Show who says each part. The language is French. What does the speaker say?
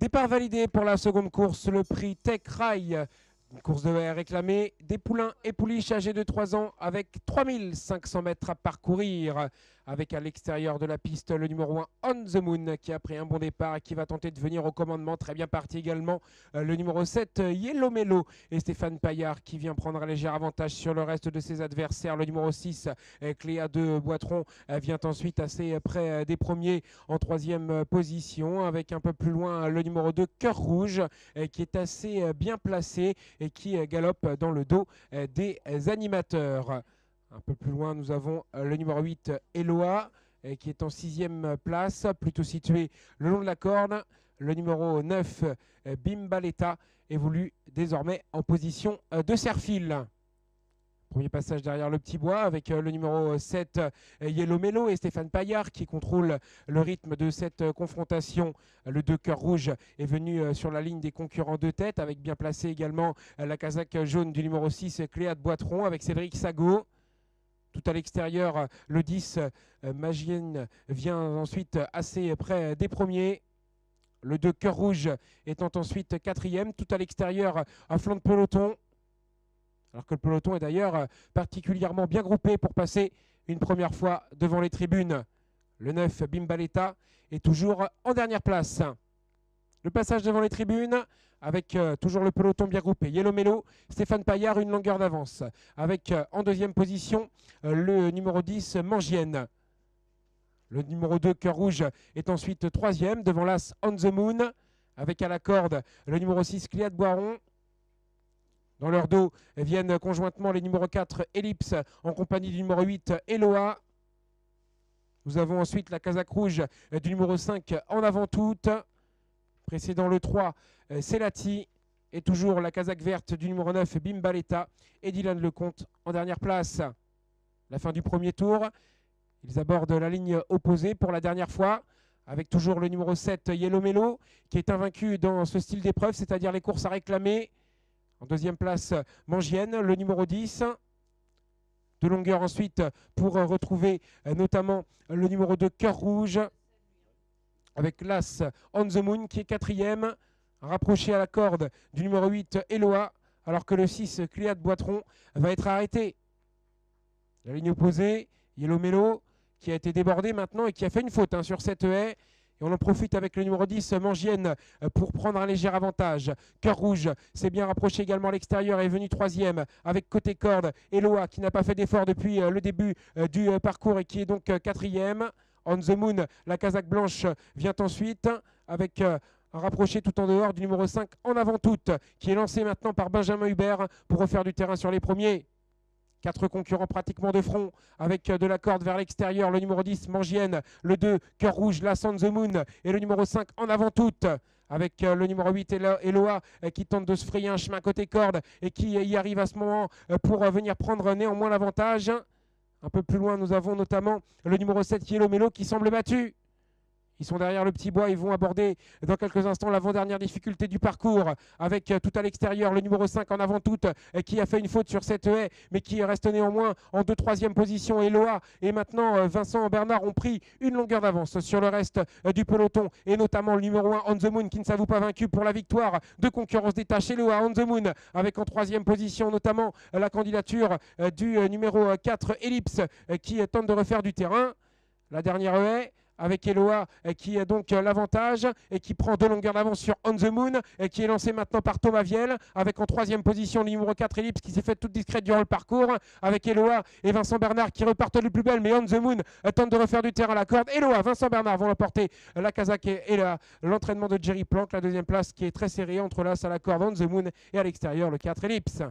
Speaker 1: Départ validé pour la seconde course, le prix Tech Rail. Une course de haie réclamée des poulains et pouliches âgés de 3 ans avec 3500 mètres à parcourir. Avec à l'extérieur de la piste le numéro 1 On The Moon qui a pris un bon départ et qui va tenter de venir au commandement. Très bien parti également le numéro 7 Yellow Mello et Stéphane Paillard qui vient prendre un léger avantage sur le reste de ses adversaires. Le numéro 6 Cléa de Boitron vient ensuite assez près des premiers en troisième position, avec un peu plus loin le numéro 2 Cœur Rouge qui est assez bien placé et qui galope dans le dos des animateurs. Un peu plus loin, nous avons le numéro 8, Eloa, qui est en 6e place, plutôt situé le long de la corde. Le numéro 9, Bimbaleta, évolue désormais en position de serre-fil. Premier passage derrière le petit bois avec le numéro 7, Yellow Mello et Stéphane Paillard qui contrôle le rythme de cette confrontation. Le 2 Cœur Rouge est venu sur la ligne des concurrents de tête avec bien placé également la casaque jaune du numéro 6, Cléa de Boitron avec Cédric Sago. Tout à l'extérieur, le 10, Magienne vient ensuite assez près des premiers. Le 2 Cœur Rouge étant ensuite 4e. Tout à l'extérieur, à flanc de peloton. Alors que le peloton est d'ailleurs particulièrement bien groupé pour passer une première fois devant les tribunes. Le 9, Bimbaleta, est toujours en dernière place. Le passage devant les tribunes avec toujours le peloton bien groupé. Yellow Mello, Stéphane Paillard, une longueur d'avance. Avec en deuxième position le numéro 10, Mangienne. Le numéro 2, Cœur Rouge, est ensuite 3e devant l'As On The Moon. Avec à la corde le numéro 6, Cléa de Boiron. Dans leur dos viennent conjointement les numéros 4, Ellipse, en compagnie du numéro 8, Eloa. Nous avons ensuite la casaque rouge du numéro 5, En Avant Toute. Précédant le 3, Selati. Et toujours la casaque verte du numéro 9, Bimbaleta. Et Dylan Lecomte en dernière place. La fin du premier tour. Ils abordent la ligne opposée pour la dernière fois. Avec toujours le numéro 7, Yellow Mello, qui est invaincu dans ce style d'épreuve, c'est-à-dire les courses à réclamer. En deuxième place, Mangienne, le numéro 10. De longueur ensuite pour retrouver notamment le numéro 2, Cœur Rouge. Avec l'As On The Moon qui est 4e. Rapproché à la corde du numéro 8, Eloa. Alors que le 6, Cléa de Boitron, va être arrêté. La ligne opposée, Yellow Mello qui a été débordé maintenant et qui a fait une faute sur cette haie. Et on en profite avec le numéro 10, Mangienne, pour prendre un léger avantage. Cœur Rouge s'est bien rapproché également à l'extérieur et est venu 3e avec côté corde. Eloa qui n'a pas fait d'effort depuis le début du parcours et qui est donc 4e. On The Moon, la casaque blanche, vient ensuite avec rapproché tout en dehors du numéro 5, En Avant Toute, qui est lancé maintenant par Benjamin Hubert pour refaire du terrain sur les premiers. 4 concurrents pratiquement de front avec de la corde vers l'extérieur. Le numéro 10, Mangienne. Le 2, Cœur Rouge, la On The Moon. Et le numéro 5, En Avant Toute. Avec le numéro 8, Eloa, qui tente de se frayer un chemin côté corde et qui y arrive à ce moment pour venir prendre néanmoins l'avantage. Un peu plus loin, nous avons notamment le numéro 7, Yellow Mello, qui semble battu. Ils sont derrière le petit bois, ils vont aborder dans quelques instants l'avant-dernière difficulté du parcours avec tout à l'extérieur le numéro 5 En Avant Toute qui a fait une faute sur cette haie mais qui reste néanmoins en 2-3e position. Eloa et maintenant Vincent Bernard ont pris une longueur d'avance sur le reste du peloton et notamment le numéro 1 On The Moon qui ne s'avoue pas vaincu pour la victoire de concurrence détachée. Eloa, On The Moon avec en 3e position notamment la candidature du numéro 4 Ellipse qui tente de refaire du terrain. La dernière haie avec Eloa qui a donc l'avantage et qui prend 2 longueurs d'avance sur On The Moon et qui est lancé maintenant par Thomas Viel avec en 3e position le numéro 4 Ellipse qui s'est fait toute discrète durant le parcours avec Eloa et Vincent Bernard qui repartent le plus belle mais On The Moon tente de refaire du terrain à la corde. Eloa, Vincent Bernard vont l'emporter la casaque et l'entraînement de Jerry Planck, la 2e place qui est très serrée entre l'As à la corde On The Moon et à l'extérieur le 4 Ellipse.